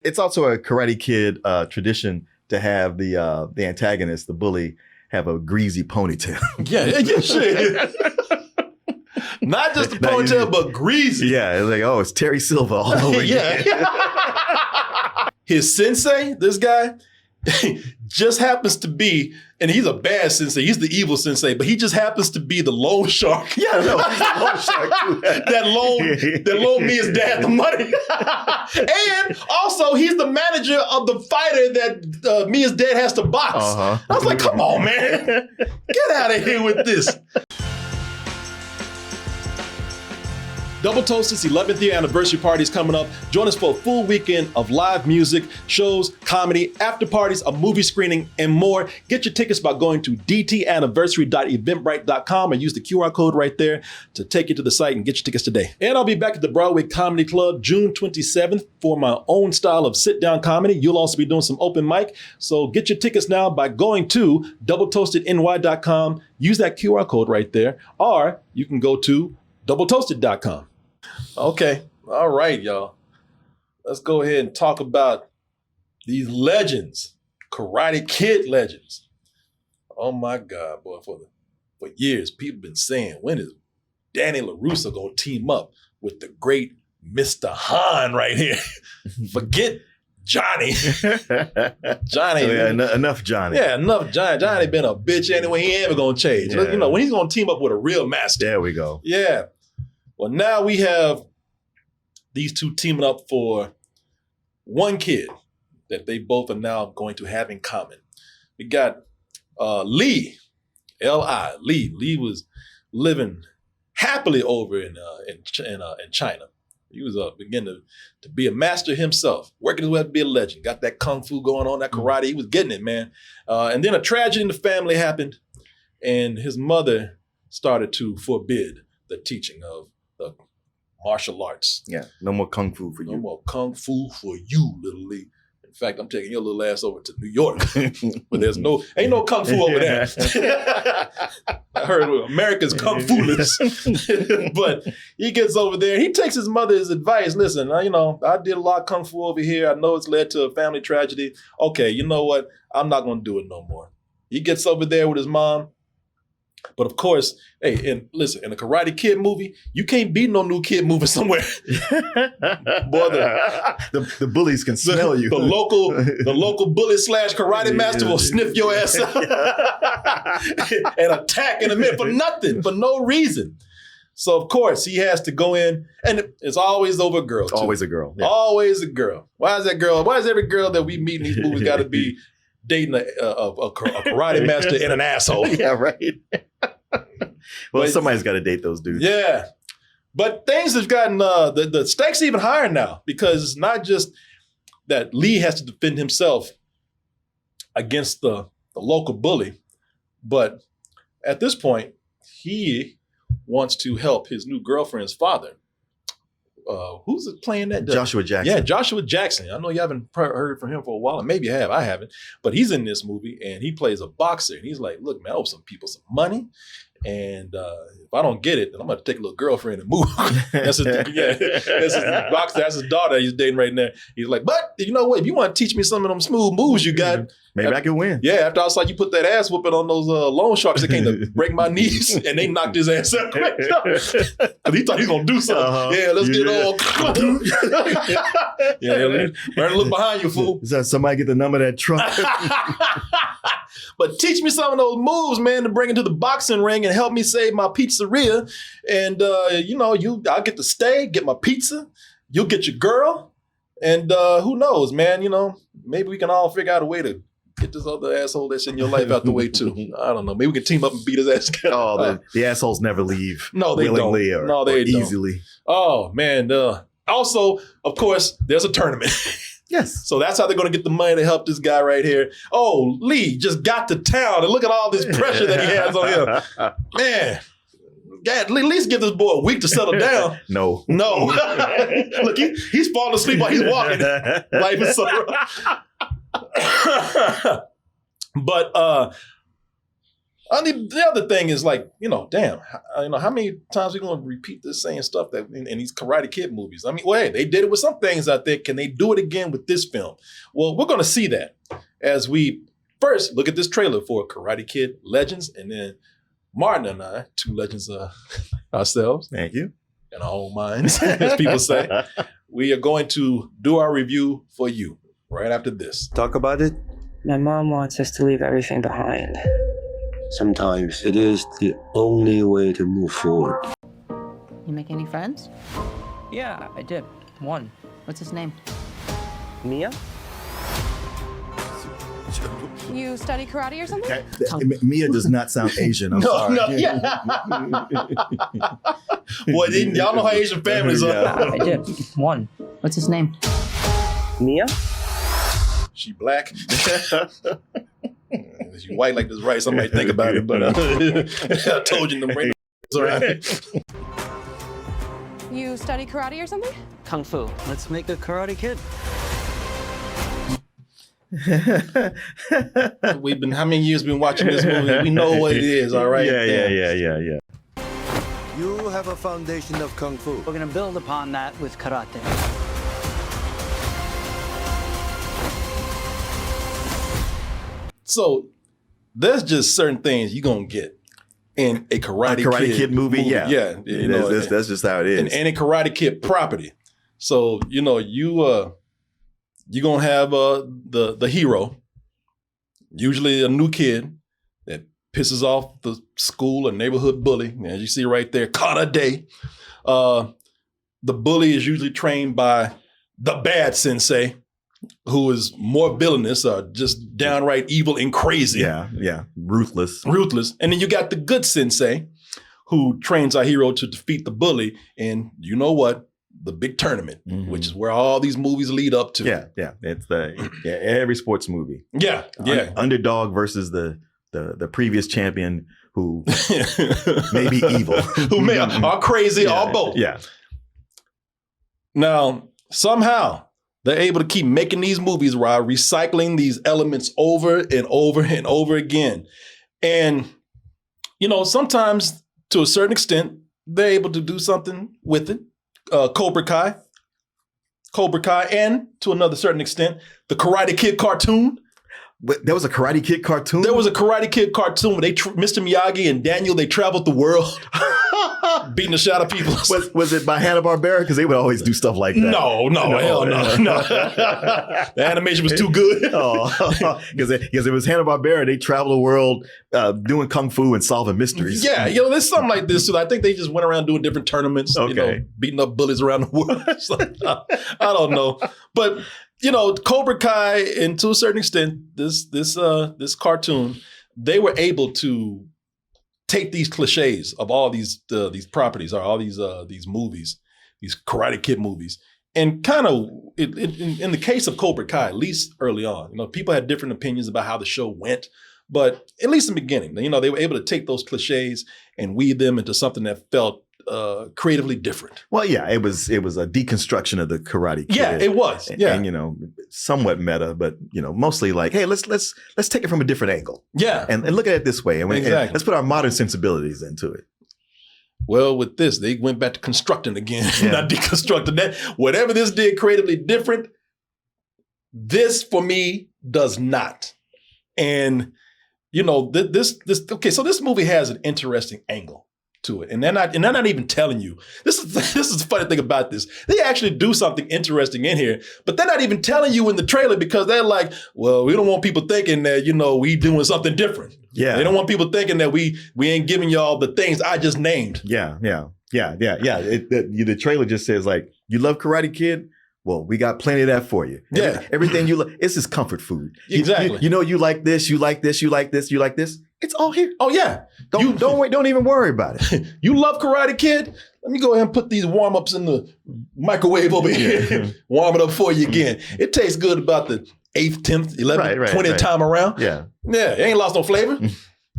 It's also a Karate Kid tradition to have the antagonist, the bully, have a greasy ponytail. Yeah, shit. Not just the ponytail, but greasy. Yeah, it's like, oh, it's Terry Silver all over again. His sensei, this guy, just happens to be, and he's a bad sensei. He's the evil sensei, but he just happens to be the loan shark. Yeah, no, he's the loan shark too. that loaned me his dad the money. And also, he's the manager of the fighter that me his dad has to box. I was like, come on, man. Get out of here with this. Double Toasted's 11th year anniversary party is coming up. Join us for a full weekend of live music, shows, comedy, after parties, a movie screening, and more. Get your tickets by going to dtanniversary.eventbrite.com and use the QR code right there to take you to the site and get your tickets today. And I'll be back at the Broadway Comedy Club June 27th for my own style of sit-down comedy. You'll also be doing some open mic. So get your tickets now by going to doubletoastedny.com. Use that QR code right there. Or you can go to doubletoasted.com. Okay. All right, y'all. Let's go ahead and talk about these legends, Karate Kid legends. Oh my God, boy, for years, people been saying, when is Danny LaRusso gonna team up with the great Mr. Han right here? Forget Johnny. Johnny. Oh, yeah, enough Johnny. Yeah, enough Johnny. Johnny been a bitch anyway. He ain't ever gonna change. Yeah. You know, when he's gonna team up with a real master. There we go. Yeah. Well, now we have these two teaming up for one kid that they both are now going to have in common. We got Lee, L.I. Lee was living happily over in China. He was beginning to be a master himself, working his way up to be a legend. Got that kung fu going on, that karate. He was getting it, man. And then a tragedy in the family happened, and his mother started to forbid the teaching of the martial arts. Yeah, no more kung fu for you. No more kung fu for you, little Lee. In fact, I'm taking your little ass over to New York, but ain't no kung fu over there. I heard America's kung fu-less. But he gets over there. He takes his mother's advice. Listen, I did a lot of kung fu over here. I know it's led to a family tragedy. Okay, you know what? I'm not going to do it no more. He gets over there with his mom. But of course, hey, in a Karate Kid movie, you can't beat no new kid moving somewhere. Boy, the bullies can smell you. The local bully / karate master will sniff your ass out and attack in a minute for nothing, for no reason. So of course he has to go in, and it's always over a girl. Too. Always a girl. Yeah. Always a girl. Why is that girl? Why is every girl that we meet in these movies got to be dating a karate master and an asshole? Yeah, right. Well, somebody's got to date those dudes. Yeah. But things have gotten, the stakes even higher now, because it's not just that Lee has to defend himself against the local bully, but at this point, he wants to help his new girlfriend's father. Who's playing that? Joshua Jackson. Yeah, Joshua Jackson. I know you haven't heard from him for a while, and maybe you have. I haven't. But he's in this movie, and he plays a boxer. And he's like, look, man, I owe some people some money. And if I don't get it, then I'm going to take a little girlfriend and move. That's his boxer. That's his daughter he's dating right now. He's like, but you know what? If you want to teach me some of them smooth moves you got. Maybe I can win. Yeah, after I saw you put that ass whooping on those loan sharks that came to break my knees, and they knocked his ass out. Because he thought he was going to do something. Yeah, let's get all. Learn to look behind you, fool. Is that somebody get the number of that truck? But teach me some of those moves, man, to bring into the boxing ring and help me save my pizzeria. And, I'll get to stay, get my pizza. You'll get your girl. And who knows, man, maybe we can all figure out a way to get this other asshole that's in your life out the way, too. I don't know. Maybe we can team up and beat his ass. Oh, the assholes never leave. No, they don't. No, they don't. Easily. Oh, man. Also, of course, there's a tournament. Yes. So that's how they're going to get the money to help this guy right here. Oh, Lee just got to town, and look at all this pressure that he has on him. Man, God, at least give this boy a week to settle down. No. Look, he's falling asleep while he's walking. Life is so rough. But The other thing is like, damn, how many times we going to repeat this same stuff that in these Karate Kid movies? I mean, well, hey, they did it with some things out there. Can they do it again with this film? Well, we're going to see that as we first look at this trailer for Karate Kid Legends, and then Martin and I, two legends ourselves. Thank you. In our own minds, as people say, we are going to do our review for you right after this. Talk about it? My mom wants us to leave everything behind. Sometimes it is the only way to move forward. You make any friends? Yeah, I did. One. What's his name? Mia? You study karate or something? Mia does not sound Asian. I'm sorry. No, yeah. Boy, y'all know how Asian families are. I did. One. What's his name? Mia? She black. She white like this rice. I might think about it, but I told you them rainbows right. You study karate or something? Kung Fu. Let's make a Karate Kid. How many years been watching this movie? We know what it is, all right? Yeah. You have a foundation of Kung Fu. We're gonna build upon that with karate. So there's just certain things you're going to get in a Karate Kid movie. Yeah. That's just how it is. And a Karate Kid property. So, you're going to have the hero, usually a new kid that pisses off the school or neighborhood bully. As you see right there, Kata Day. The bully is usually trained by the bad sensei, who is more villainous or just downright evil and crazy. Yeah. Ruthless. And then you got the good sensei who trains our hero to defeat the bully. And you know what? The big tournament, which is where all these movies lead up to. Yeah. It's every sports movie. Yeah. Underdog versus the previous champion who may be evil. Who may are crazy or both. Yeah. Now, somehow they're able to keep making these movies while recycling these elements over and over and over again. And, sometimes to a certain extent, they're able to do something with it. Cobra Kai, and to another certain extent, the Karate Kid cartoon. But there was a Karate Kid cartoon? There was a Karate Kid cartoon where Mr. Miyagi and Daniel, they traveled the world beating the shit out of people. Was it by Hanna-Barbera? Because they would always do stuff like that. No, hell no. The animation was too good. Because it was Hanna-Barbera. They traveled the world doing kung fu and solving mysteries. Yeah, there's something like this. So I think they just went around doing different tournaments, beating up bullies around the world. So, I don't know. But Cobra Kai, and to a certain extent, this cartoon, they were able to take these cliches of all these properties or all these movies, these Karate Kid movies, and kind of in the case of Cobra Kai, at least early on, people had different opinions about how the show went, but at least in the beginning, they were able to take those cliches and weave them into something that felt creatively different. Well, yeah, it was a deconstruction of the Karate Kid. Yeah, it was. Yeah, and somewhat meta, but mostly like, hey, let's take it from a different angle. Yeah, and look at it this way, and exactly. Let's put our modern sensibilities into it. Well, with this, they went back to constructing again, not deconstructing that. Whatever this did creatively different, this for me does not. And this okay. So this movie has an interesting angle to it, and they're not even telling you. This is the funny thing about this. They actually do something interesting in here, but they're not even telling you in the trailer because they're like, well, we don't want people thinking that we doing something different. Yeah, they don't want people thinking that we ain't giving y'all the things I just named. Yeah. The trailer just says like, you love Karate Kid. Well, we got plenty of that for you. Yeah, everything you love. It's just comfort food. Exactly. You like this. You like this. You like this. You like this. It's all here. Oh yeah. Don't even worry about it. You love Karate Kid? Let me go ahead and put these warm-ups in the microwave over here. Warm it up for you again. It tastes good about the 8th, 10th, 11th, 20th time around. Yeah. Yeah, it ain't lost no flavor.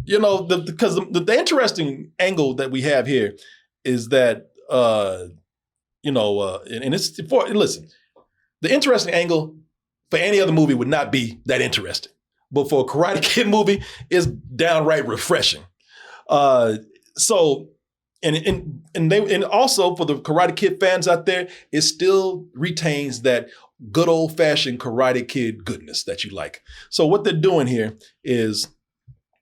Because the interesting angle that we have here is that, and it's listen, the interesting angle for any other movie would not be that interesting. but for a Karate Kid movie, it's downright refreshing. And also for the Karate Kid fans out there, it still retains that good old fashioned Karate Kid goodness that you like. So what they're doing here is,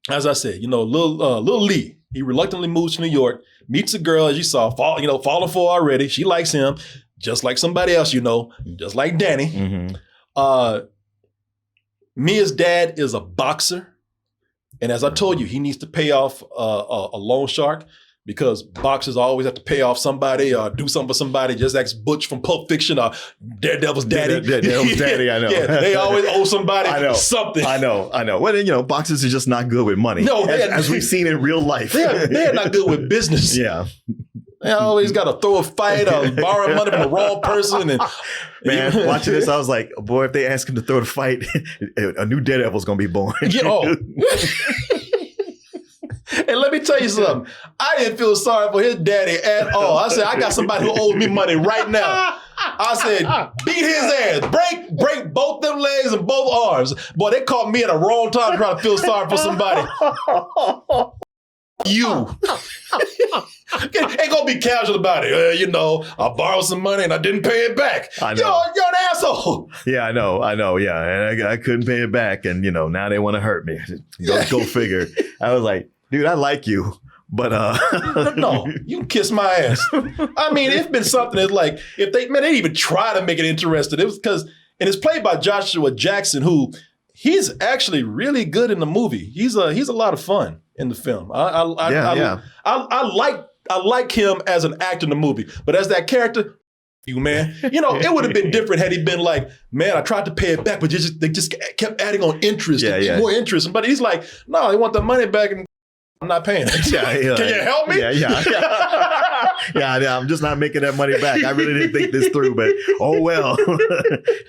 as I said, little Lee, he reluctantly moves to New York, meets a girl, as you saw, falling for already. She likes him, just like somebody else, just like Danny. Mm-hmm. Mia's dad is a boxer. And as I told you, he needs to pay off a loan shark, because boxers always have to pay off somebody or do something for somebody. Just ask Butch from Pulp Fiction or Daredevil's daddy. Daredevil's daddy, I know. Yeah, they always owe somebody something. I know. Well, boxers are just not good with money. No, as we've seen in real life. They're not good with business. Yeah. They always got to throw a fight or borrow money from the wrong person. And man, watching this, I was like, boy, if they ask him to throw the fight, a new Daredevil's going to be born. And let me tell you something. I didn't feel sorry for his daddy at all. I said, I got somebody who owes me money right now. I said, beat his ass. Break both them legs and both arms. Boy, they caught me at the wrong time trying to feel sorry for somebody. You. Ain't gonna be casual about it. I borrowed some money and I didn't pay it back. I know. You're an asshole. Yeah, I know. Yeah. And I couldn't pay it back. And, now they want to hurt me. Go figure. I was like, dude, I like you, but no, you can kiss my ass. I mean, it's been something that's like, if they didn't even try to make it interesting. It was and it's played by Joshua Jackson, who he's actually really good in the movie. He's a lot of fun in the film. I like him as an actor in the movie, but as that character, man, it would have been different had he been like, man, I tried to pay it back, but they just kept adding on interest, more interest. But he's like, no, they want the money back and I'm not paying it. Can you help me? Yeah, I'm just not making that money back. I really didn't think this through, but oh well. Can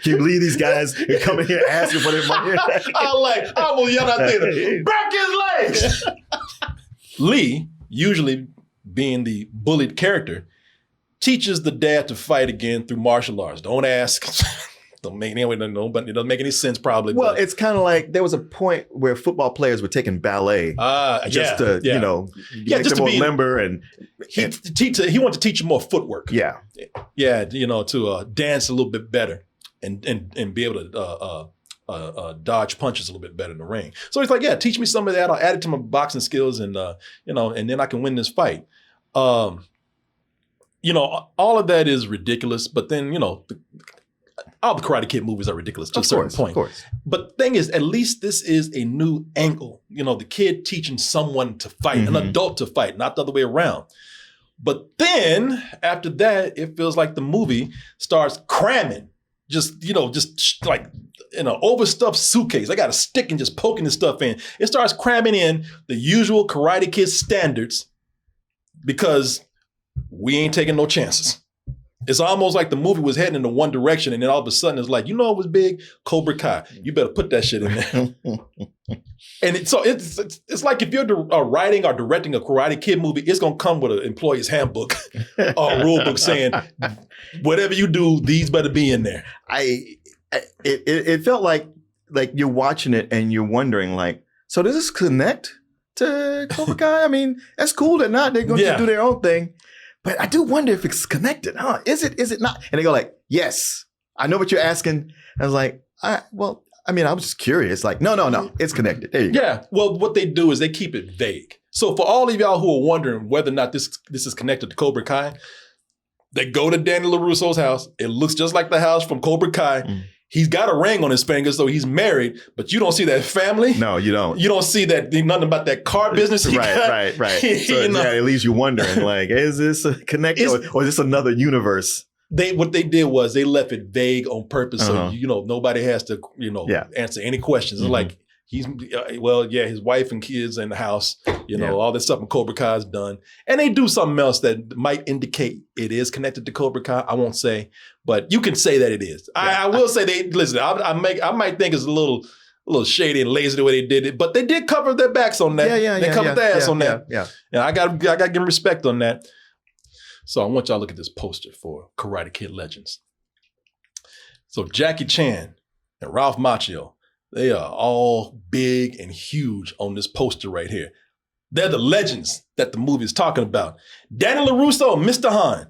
you believe these guys coming here asking for their money? I almost yelled out there, break his legs. Lee, usually being the bullied character, teaches the dad to fight again through martial arts. Don't ask. It doesn't make any sense probably. Well, it's kind of like there was a point where football players were taking ballet just to make them more limber and he wanted to teach them more footwork. Yeah, to dance a little bit better and be able to dodge punches a little bit better in the ring. So he's like, yeah, teach me some of that. I'll add it to my boxing skills and and then I can win this fight. All of that is ridiculous, but then all the Karate Kid movies are ridiculous to a certain point. Of course. But the thing is, at least this is a new angle. The kid teaching someone to fight, an adult to fight, not the other way around. But then after that, it feels like the movie starts cramming, just like in an overstuffed suitcase. I got a stick and just poking this stuff in. It starts cramming in the usual Karate Kid standards because we ain't taking no chances. It's almost like the movie was heading in one direction, and then all of a sudden it's like, what was big? Cobra Kai. You better put that shit in there. And it's like if you're writing or directing a Karate Kid movie, it's gonna come with an employee's handbook or rule book saying, whatever you do, these better be in there. It felt like you're watching it and you're wondering so does this connect to Cobra Kai? I mean, that's cool or not. They're going to do their own thing. But I do wonder if it's connected, huh? Is it not? And they go yes, I know what you're asking. I was like, I was just curious. No, it's connected. There you go. Yeah, well, what they do is they keep it vague. So for all of y'all who are wondering whether or not this is connected to Cobra Kai, they go to Danny LaRusso's house. It looks just like the house from Cobra Kai. Mm. He's got a ring on his finger, so he's married, but you don't see that family. No, you don't. You don't see that nothing about that car business. Right. So it leaves you wondering, is this connected or is this another universe? What they did was they left it vague on purpose, so nobody has to answer any questions. Mm-hmm. Like his wife and kids in the house, all this stuff in Cobra Kai is done, and they do something else that might indicate it is connected to Cobra Kai. I won't say, but you can say that it is. Yeah. I will say they listen. I might think it's a little shady and lazy the way they did it, but they did cover their backs on that. They covered their ass on that. Yeah. I got to give them respect on that. So I want y'all to look at this poster for Karate Kid Legends. So Jackie Chan and Ralph Macchio, They are all big and huge on this poster right here. They're the legends that the movie is talking about. Danny LaRusso and Mr. Han.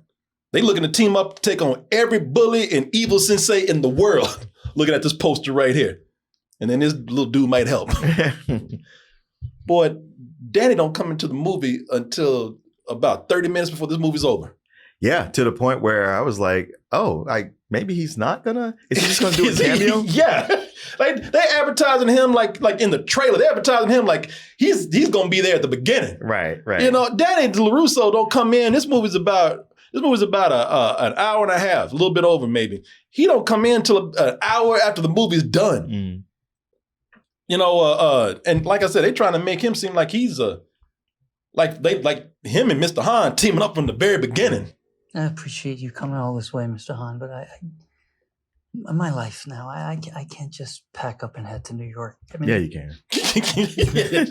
They looking to team up to take on every bully and evil sensei in the world. Looking at this poster right here. And then this little dude might help. Boy, Danny don't come into the movie until about 30 minutes before this movie's over. Yeah, to the point where I was like, oh, maybe he's not gonna, is he just gonna do a cameo? Yeah. Like they advertising him like in the trailer. They advertising him like he's gonna be there at the beginning. Right. You know, Danny LaRusso don't come in. This movie's about an hour and a half, a little bit over maybe. He don't come in until an hour after the movie's done. Mm. You know, and like I said, they trying to make him seem like he's like him and Mr. Han teaming up from the very beginning. I appreciate you coming all this way, Mr. Han, but my life now, I can't just pack up and head to New York. I mean, Yeah, you can.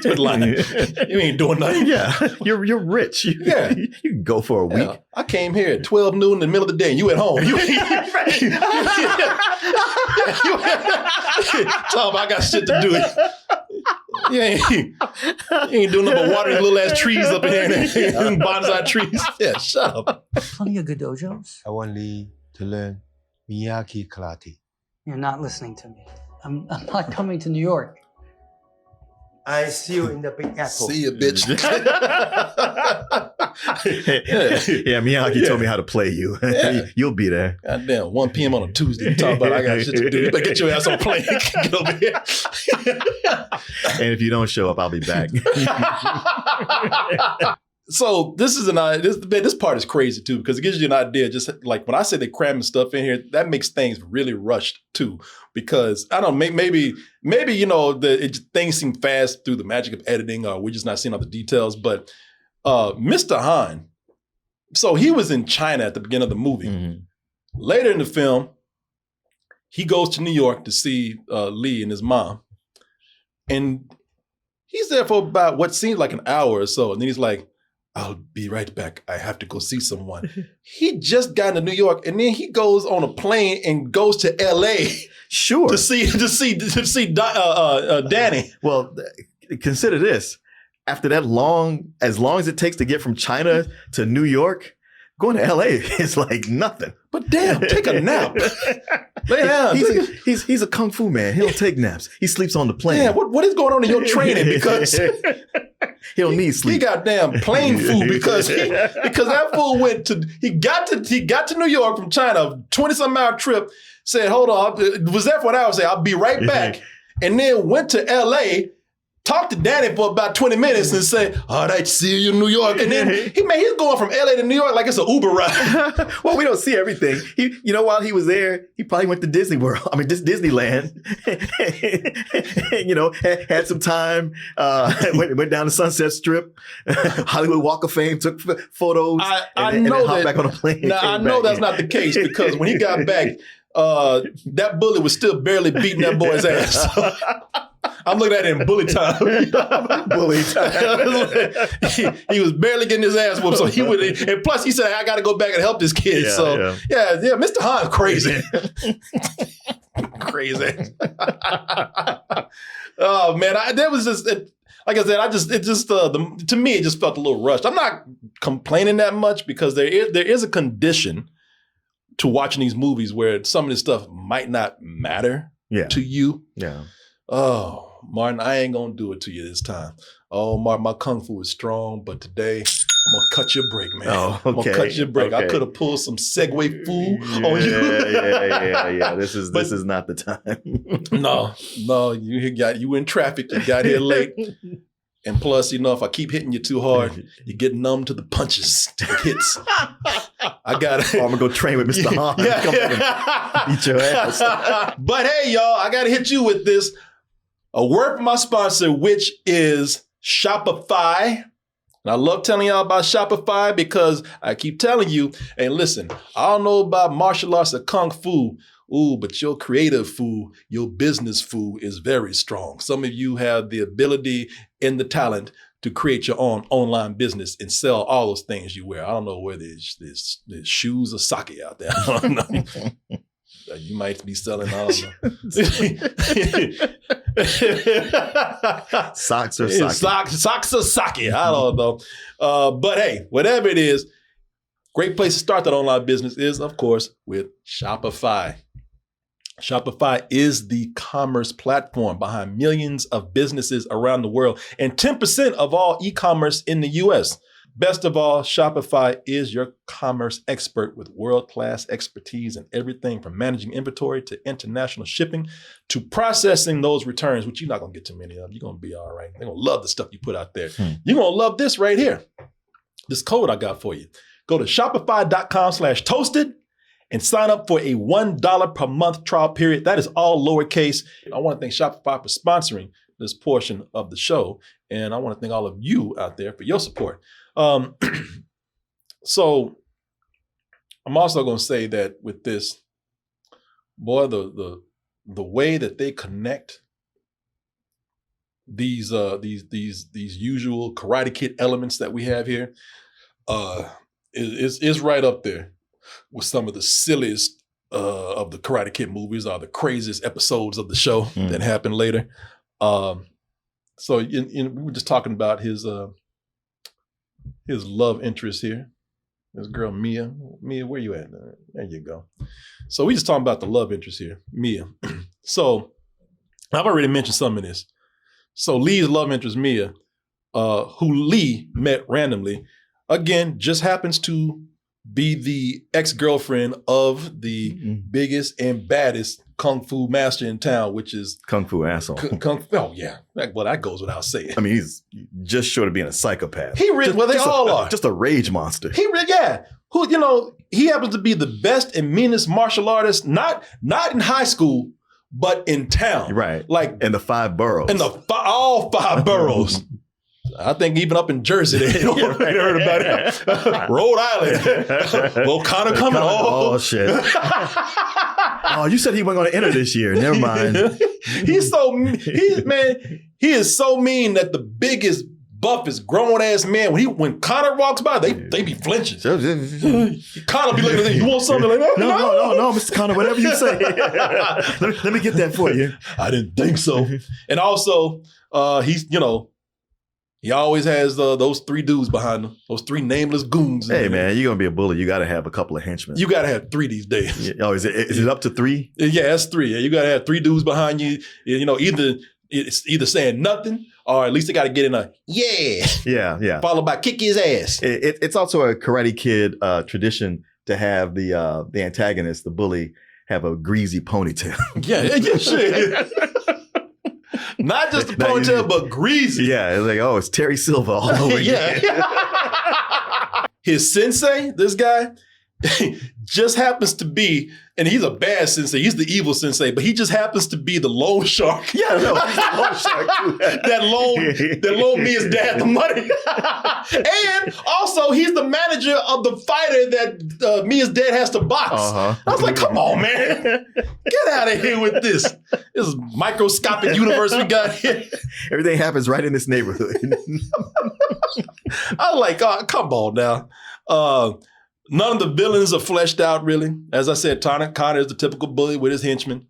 Good line. You ain't doing nothing. Yeah, you're rich. You can go for a week. Yeah. I came here at 12 noon in the middle of the day and you at home. Tom, I got shit to do. You ain't doing nothing but watering little ass trees up in here and bonsai trees. Yeah, shut up. plenty of good dojos. I want Lee to learn Miyagi karate. You're not listening to me. I'm not coming to New York. I see you in the Big Apple. See you, bitch. Yeah, Miyagi told me how to play you. Yeah. You'll be there. Goddamn, 1 p.m. on a Tuesday. You talk about I got shit to do. You better get your ass on a plane. Get over here. And if you don't show up, I'll be back. So this part is crazy too, because it gives you an idea. Just like when I say they're cramming stuff in here, that makes things really rushed too. Because I don't know, maybe you know things seem fast through the magic of editing, or we're just not seeing all the details. But Mr. Han, so he was in China at the beginning of the movie. Mm-hmm. Later in the film, he goes to New York to see Lee and his mom, and he's there for about what seems like an hour or so, and then he's like, I'll be right back. I have to go see someone. He just got to New York, and then he goes on a plane and goes to L.A. Sure. to see Danny. Well, consider this. After that as long as it takes to get from China to New York, going to LA is like nothing. But damn, take a nap. Lay down. He's a kung fu man. He don't take naps. He sleeps on the plane. Yeah, what is going on in your training? Because he don't need sleep. He got damn plane food because that fool he got to New York from China, 20-some hour trip, said, hold on, was there for an hour, said, I'll be right back. And then went to LA, talked to Danny for about 20 minutes and said, all right, see you in New York. And then he's going from LA to New York like it's an Uber ride. Well, we don't see everything. While he was there, he probably went to Disney World. I mean, Disneyland. Had some time, went down the Sunset Strip, Hollywood Walk of Fame, took photos, and then hopped back on a plane. Now, I know that's not the case because when he got back, that bully was still barely beating that boy's ass. So, I'm looking at it in bully time. Bully time. he was barely getting his ass whooped. So he would, and plus he said, I got to go back and help this kid. Yeah, Mr. Han's crazy. Crazy. Oh man, that was just, like I said, to me, it just felt a little rushed. I'm not complaining that much because there is a condition to watching these movies where some of this stuff might not matter to you. Yeah. Oh, Martin, I ain't gonna do it to you this time. Oh, Martin, my kung fu is strong, but today I'm gonna cut your break, man. Oh, okay. I'm gonna cut your break. Okay. I could have pulled some Segway fool on you. Yeah. This is not the time. No, you in traffic. You got here late. And plus, if I keep hitting you too hard, you get numb to the punches, to the hits. I'm gonna go train with Mr. Han. Come beat your ass. But hey, y'all, I gotta hit you with this. A word from my sponsor, which is Shopify. And I love telling y'all about Shopify because I keep telling you, hey, listen, I don't know about martial arts or kung fu. Ooh, but your creative food, your business food is very strong. Some of you have the ability and the talent to create your own online business and sell all those things you wear. I don't know whether there's shoes or sake out there. I don't know. You might be selling, I don't know. Socks or sake. Socks or sake. I don't know. But hey, whatever it is, great place to start that online business is, of course, with Shopify. Shopify is the commerce platform behind millions of businesses around the world and 10% of all e-commerce in the US. Best of all, Shopify is your commerce expert with world-class expertise in everything from managing inventory to international shipping to processing those returns, which you're not going to get too many of. You're going to be all right. They're going to love the stuff you put out there. You're going to love this right here. This code I got for you. Go to shopify.com/toasted and sign up for a $1 per month trial period. That is all lowercase. I want to thank Shopify for sponsoring this portion of the show. And I want to thank all of you out there for your support. So I'm also going to say that with this, boy, the way that they connect these usual Karate Kid elements that we have here is right up there with some of the silliest of the Karate Kid movies, or the craziest episodes of the show that happened later. So we were just talking about his love interest here. This girl, Mia. Mia, where you at? There you go. So we just talking about the love interest here, Mia. So I've already mentioned some of this. So Lee's love interest, Mia, who Lee met randomly, again, just happens to be the ex-girlfriend of the biggest and baddest kung fu master in town, which is Kung Fu asshole. Oh yeah, well that goes without saying. I mean, he's just short of being a psychopath. They all are. Just a rage monster. Who he happens to be the best and meanest martial artist, not in high school, but in town. Right. Like in the 5 boroughs. All 5 boroughs. I think even up in Jersey, they heard about it. Rhode Island. Well, Connor coming. Oh, shit. Oh, you said he wasn't going to enter this year. Never mind. He is so mean that the biggest, buffest, grown-ass man, when Connor walks by, they be flinching. Connor be looking at them, you want something like that? No, Mr. Connor, whatever you say. let me get that for you. I didn't think so. And also, he always has those 3 dudes behind him, those 3 nameless goons. Hey, man, you're going to be a bully. You got to have a couple of henchmen. You got to have 3 these days. Oh, is it up to 3? Yeah, that's 3. Yeah, you got to have 3 dudes behind you. Either saying nothing, or at least they got to get in a yeah, followed by kick his ass. It's also a Karate Kid tradition to have the antagonist, the bully, have a greasy ponytail. Yeah, shit. Not just a ponytail, but greasy. Yeah, it's like, it's Terry Silver all over again. His sensei, this guy, just happens to be, and he's a bad sensei. He's the evil sensei, but he just happens to be the loan shark. Yeah, no, he's the loan shark too. that loan Mia's dad the money. And also, he's the manager of the fighter that Mia's dad has to box. I was like, come on, man. Get out of here with this. This microscopic universe we got here. Everything happens right in this neighborhood. I was like, come on now. None of the villains are fleshed out, really. As I said, Connor is the typical bully with his henchmen.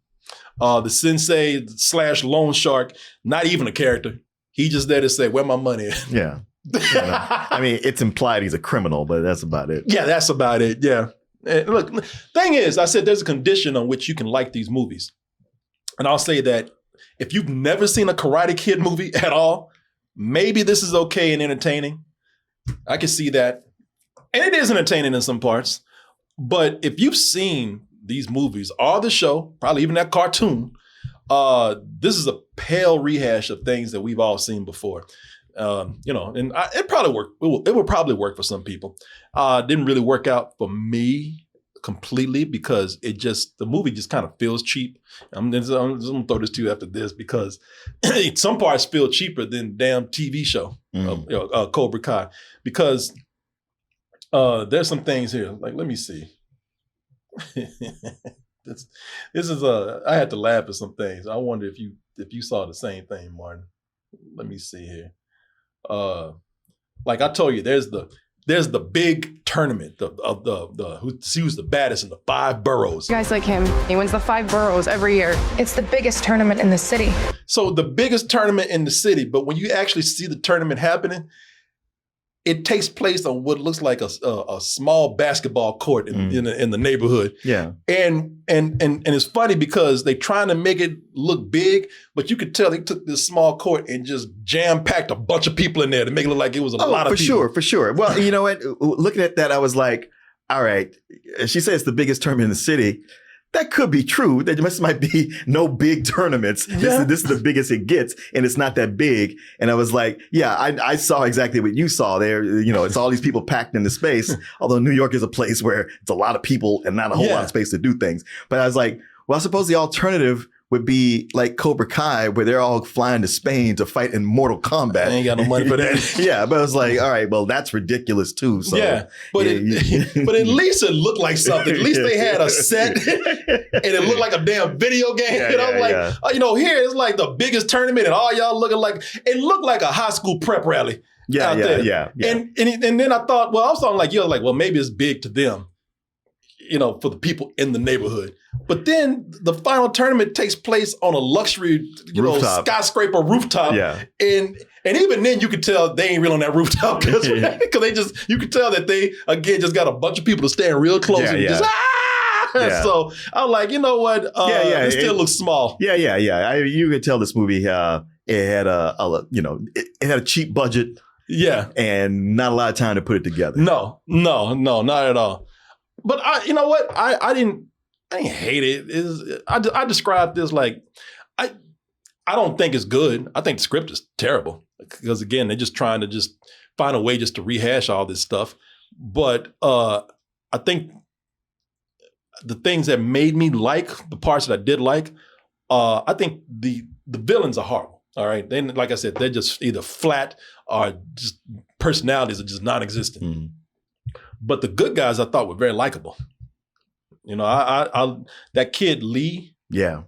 The sensei / loan shark, not even a character. He just there to say, where my money is. Yeah. I mean, it's implied he's a criminal, but that's about it. Yeah, that's about it. Yeah. And look, thing is, I said there's a condition on which you can like these movies. And I'll say that if you've never seen a Karate Kid movie at all, maybe this is okay and entertaining. I can see that. And it is entertaining in some parts. But if you've seen these movies or the show, probably even that cartoon, this is a pale rehash of things that we've all seen before. And it probably work. It would probably work for some people. Didn't really work out for me completely because the movie just kind of feels cheap. I'm just gonna throw this to you after this because some parts feel cheaper than damn TV show of Cobra Kai because there's some things here. Like, let me see. This is I had to laugh at some things. I wonder if you saw the same thing, Martin. Let me see here. Like I told you, there's there's the big tournament of who who's the baddest in the 5 boroughs. You guys like him. He wins the 5 boroughs every year. It's the biggest tournament in the city. So the biggest tournament in the city, but when you actually see the tournament happening, it takes place on what looks like a small basketball court in the neighborhood. Yeah. And it's funny because they trying to make it look big, but you could tell they took this small court and just jam-packed a bunch of people in there to make it look like it was a lot of people. For sure. Well, you know what? Looking at that, I was like, all right, she says it's the biggest tournament in the city. That could be true. There might be no big tournaments. Yeah. This is the biggest it gets, and it's not that big. And I was like, yeah, I saw exactly what you saw there. You know, it's all these people packed into space, although New York is a place where it's a lot of people and not a whole lot of space to do things. But I was like, well, I suppose the alternative would be like Cobra Kai, where they're all flying to Spain to fight in Mortal Kombat. I ain't got no money for that. Yeah, but I was like, all right, well, that's ridiculous too. So, but at least it looked like something. At least they had a set, and it looked like a damn video game. And I'm like, you know, here it's like the biggest tournament, and all y'all looking like it looked like a high school prep rally. Yeah. And then I thought, well, I was talking like you, like, well, maybe it's big to them, you know, for the people in the neighborhood. But then the final tournament takes place on a luxury, rooftop. Skyscraper rooftop. Yeah. And even then you could tell they ain't real on that rooftop because they just, you could tell that they, again, just got a bunch of people to stand real close and just, So I'm like, you know what? It still looks small. Yeah. You could tell this movie, it had it had a cheap budget. Yeah. And not a lot of time to put it together. No, not at all. But you know what? I didn't hate it. I described this like I don't think it's good. I think the script is terrible because again, they're just trying to just find a way just to rehash all this stuff. But I think the things that made me like the parts that I did like, I think the villains are horrible. All right, then like I said, they're just either flat or just personalities are just non-existent. Mm-hmm. But the good guys I thought were very likable. You know, I that kid Lee. Yeah.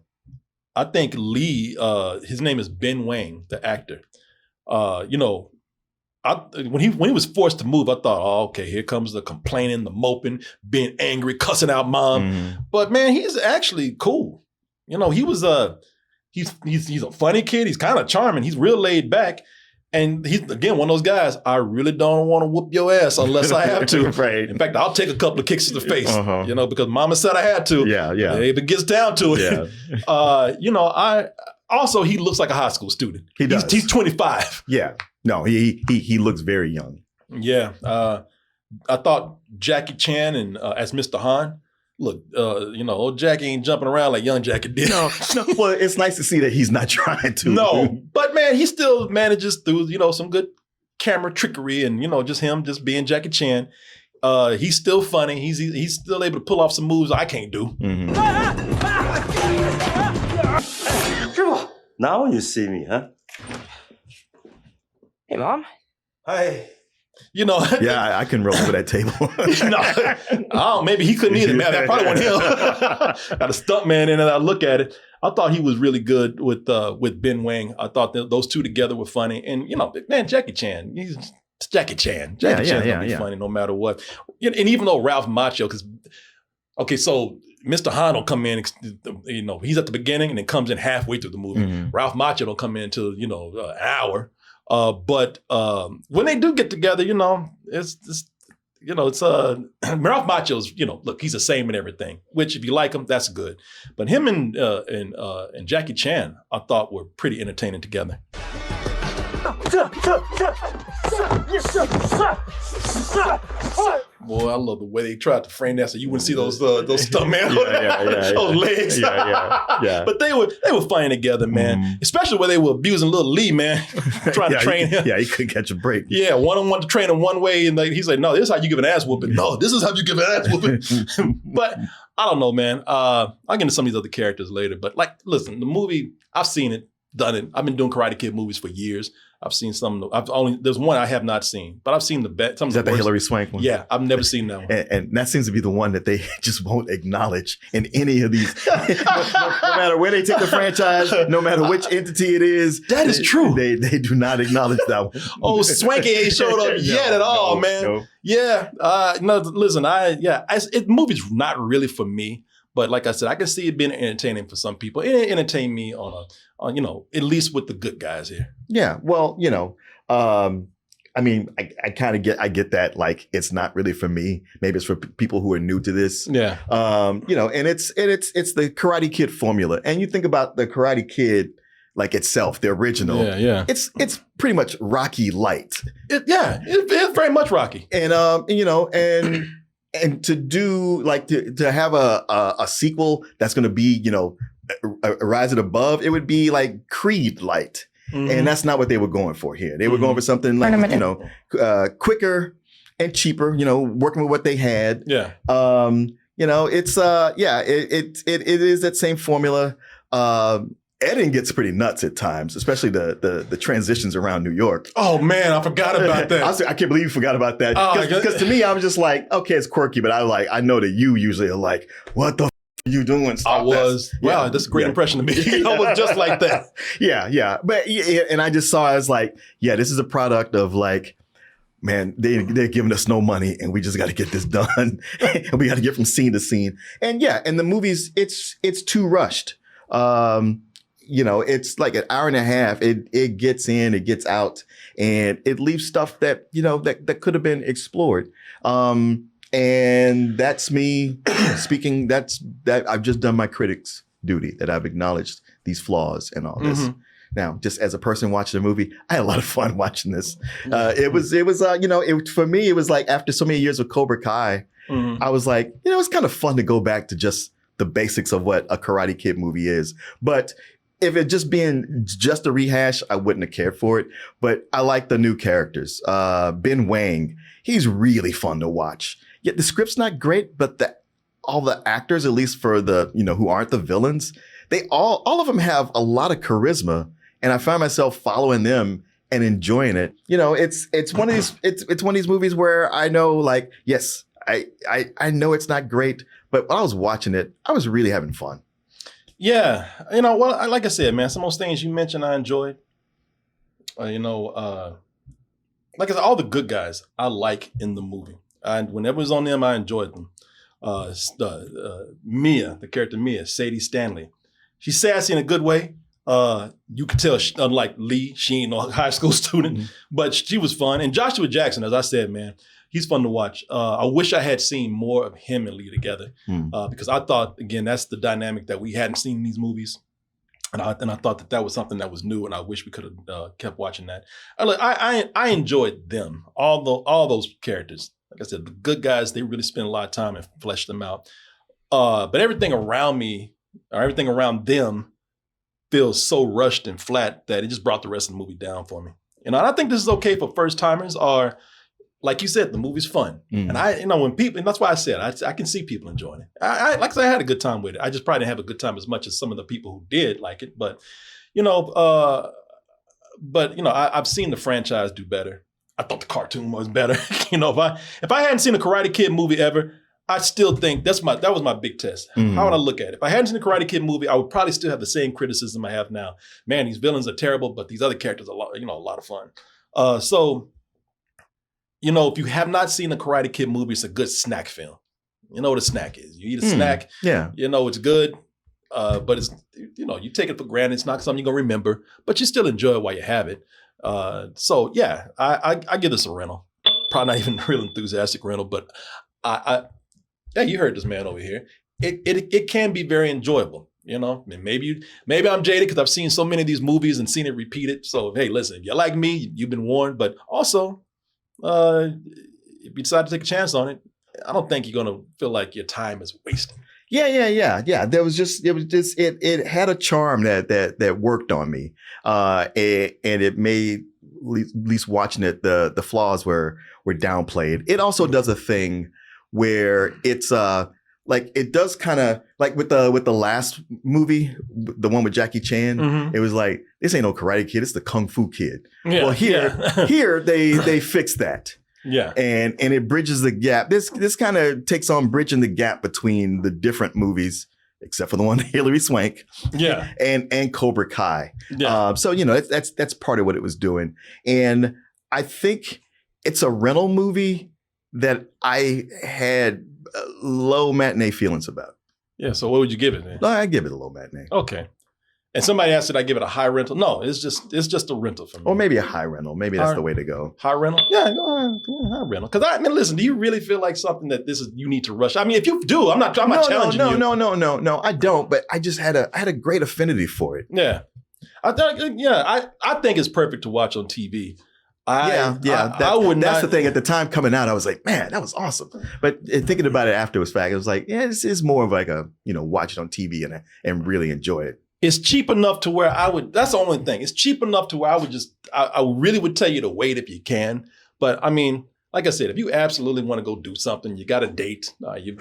I think Lee, his name is Ben Wang, the actor. You know, when he was forced to move, I thought, oh, okay, here comes the complaining, the moping, being angry, cussing out mom. Mm-hmm. But man, he's actually cool. You know, he was he's a funny kid. He's kind of charming. He's real laid back. And he's, again, one of those guys, I really don't want to whoop your ass unless I have to. Right. In fact, I'll take a couple of kicks to the face, you know, because mama said I had to. Yeah. If it gets down to it. Yeah. You know, also, he looks like a high school student. He does. He's 25. Yeah. No, he looks very young. Yeah. I thought Jackie Chan and as Mr. Han, look, you know, old Jackie ain't jumping around like young Jackie did. No. Well, it's nice to see that he's not trying to. No, but man, he still manages through, you know, some good camera trickery and, you know, just him just being Jackie Chan. He's still funny. He's still able to pull off some moves I can't do. Mm-hmm. Now you see me, huh? Hey, Mom. Hi. You know, yeah, I can roll over that table. Maybe he couldn't either, man. That probably wasn't him. Got a stunt man in it. I look at it. I thought he was really good with Ben Wang. I thought those two together were funny. And you know, man, Jackie Chan, it's Jackie Chan. Jackie Chan's gonna be funny no matter what. And even though Ralph Macchio, so Mr. Han will come in, you know, he's at the beginning and then comes in halfway through the movie. Mm-hmm. Ralph Macchio will come in until, you know, an hour. But when they do get together, you know, it's Ralph Macchio's, you know, look, he's the same in everything, which if you like him, that's good. But him and Jackie Chan, I thought were pretty entertaining together. Boy, I love the way they tried to frame that so you wouldn't see those stuntmen, those legs. Yeah. But they were funny together, man. Mm-hmm. Especially where they were abusing little Lee, man, trying to train him. Yeah, he couldn't catch a break. Yeah, one to train him one way, and he's like, no, this is how you give an ass whooping. No, this is how you give an ass whooping. But I don't know, man. I'll get into some of these other characters later. But like, listen, the movie, I've seen it. done it. I've been doing Karate Kid movies for years. I've seen some. There's one I have not seen, but I've seen the best. Is that the Hilary Swank one? Yeah, I've never seen that one. And that seems to be the one that they just won't acknowledge in any of these. no matter where they take the franchise, no matter which entity it is. That is true. They do not acknowledge that one. Oh, Swanky ain't showed up yet at all, man. No. Yeah. No, listen, movie's not really for me. But like I said, I can see it being entertaining for some people. It entertained me on at least with the good guys here. Yeah. Well, I mean, I kind of get that. Like, it's not really for me. Maybe it's for people who are new to this. Yeah. And it's the Karate Kid formula. And you think about the Karate Kid, like itself, the original. Yeah. It's pretty much Rocky light. It's very much Rocky. And to do like to have a sequel that's going to be, a rise it above, it would be like Creed light. Mm-hmm. And that's not what they were going for here. They were going for something like, quicker and cheaper, working with what they had. Yeah. It is that same formula. Editing gets pretty nuts at times, especially the transitions around New York. Oh man, I forgot about that. I can't believe you forgot about that. Because to me, I was just like, okay, it's quirky, but I know that you usually are like, what the are you doing? Wow, that's a great impression of me. I was just like that. Yeah. But and I just saw it as like, this is a product of like, man, they're giving us no money and we just got to get this done. And we got to get from scene to scene. And and the movies, it's too rushed. It's like an hour and a half. It gets in, it gets out, and it leaves stuff that, that could have been explored. And that's me speaking. That I've just done my critic's duty, that I've acknowledged these flaws and all this. Mm-hmm. Now, just as a person watching the movie, I had a lot of fun watching this. For me, it was like after so many years of Cobra Kai, I was like, it's kind of fun to go back to just the basics of what a Karate Kid movie is. But if it just being just a rehash, I wouldn't have cared for it. But I like the new characters. Ben Wang, he's really fun to watch. Yet the script's not great, but all the actors, at least for the, who aren't the villains, they all of them have a lot of charisma. And I find myself following them and enjoying it. It's one of these, it's one of these movies where I know, like, yes, I know it's not great, but when I was watching it, I was really having fun. Yeah. Like I said, man, some of those things you mentioned, I enjoyed. Like I said, all the good guys I like in the movie. Whenever it was on them, I enjoyed them. Mia, the character Mia, Sadie Stanley. She's sassy in a good way. You could tell, unlike Lee, she ain't no high school student, but she was fun. And Joshua Jackson, as I said, man, he's fun to watch. I wish I had seen more of him and Lee together because I thought, again, that's the dynamic that we hadn't seen in these movies. And I thought that was something that was new, and I wish we could have kept watching that. I enjoyed them, all those characters. Like I said, the good guys, they really spent a lot of time and fleshed them out. But everything around me, or everything around them, feels so rushed and flat that it just brought the rest of the movie down for me. And I think this is okay for first timers, or like you said, the movie's fun. And when people, and that's why I said, I can see people enjoying it. Like I said, I had a good time with it. I just probably didn't have a good time as much as some of the people who did like it. But, I've seen the franchise do better. I thought the cartoon was better. If I hadn't seen a Karate Kid movie ever, I still think that was my big test. How would I look at it? If I hadn't seen a Karate Kid movie, I would probably still have the same criticism I have now. Man, these villains are terrible, but these other characters are a lot of fun. If you have not seen a Karate Kid movie, it's a good snack film. You know what a snack is. You eat a snack. Yeah. It's good. But it's, you take it for granted. It's not something you're going to remember, but you still enjoy it while you have it. I give this a rental. Probably not even a real enthusiastic rental, but yeah, you heard this man over here. It can be very enjoyable. Maybe I'm jaded because I've seen so many of these movies and seen it repeated. So, hey, listen, if you're like me, you've been warned, but also, if you decide to take a chance on it, I don't think you're going to feel like your time is wasted. Yeah. It had a charm that worked on me. And it made, at least watching it, the flaws were downplayed. It also does a thing where it's like it does kind of like with the last movie, the one with Jackie Chan. It was like, this ain't no Karate Kid, it's the Kung Fu Kid. Yeah, well, here they fix that. Yeah. And it bridges the gap. This kind of takes on bridging the gap between the different movies, except for the one with Hilary Swank. Yeah. And Cobra Kai. Yeah. So, that's part of what it was doing. And I think it's a rental movie that I had low matinee feelings about. Yeah. So what would you give it, man? No, I give it a low matinee. Okay. And somebody asked, did I give it a high rental? No, it's just a rental for me. Or maybe a high rental. Maybe that's the way to go. High rental? Yeah, go ahead. High rental. Because listen, do you really feel like something that you need to rush? I mean, if you do, I'm not challenging you. No, I don't. But I just had a great affinity for it. Yeah. I think it's perfect to watch on TV. I would not. That's the thing. At the time coming out, I was like, man, that was awesome. But thinking about it after it was fact, it was like, yeah, this is more of like a, watch it on TV and really enjoy it. It's cheap enough to where that's the only thing. It's cheap enough to where I really would tell you to wait if you can. But I mean, like I said, if you absolutely want to go do something, you got a date. You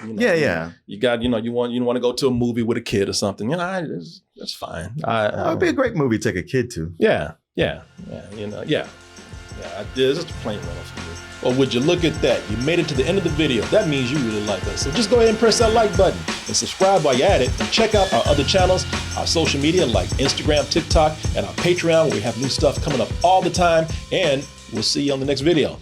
got, you want to go to a movie with a kid or something. That's fine. It'd be a great movie to take a kid to. Yeah. It's just a plain rental for you. Or would you look at that? You made it to the end of the video. That means you really like us. So just go ahead and press that like button and subscribe while you're at it. And check out our other channels, our social media like Instagram, TikTok, and our Patreon where we have new stuff coming up all the time. And we'll see you on the next video.